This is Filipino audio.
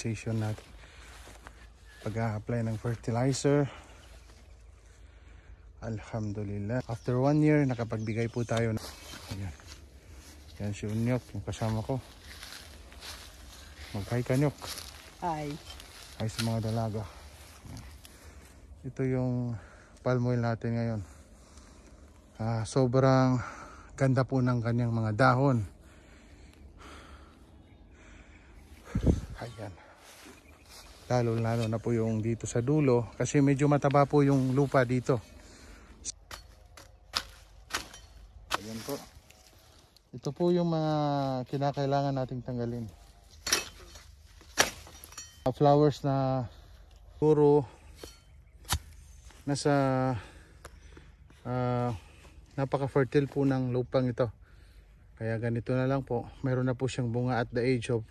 fertilization natin. Pag-a-apply ng fertilizer. Alhamdulillah. After 1 year, nakapagbigay po tayo. Ayan. Yan si Unyok, yung kasama ko. Mag-hi ka, Nyok. Hi. Hi sa mga dalaga. Ito yung palm oil natin ngayon. Sobrang ganda po ng kanyang mga dahon. Ayan. Lalo na po yung dito sa dulo kasi medyo mataba po yung lupa dito. Ayan po. Ito po yung mga kinakailangan nating tanggalin. Flowers na puro nasa napaka-fertile po ng lupang ito. Kaya ganito na lang po. Meron na po siyang bunga at the age of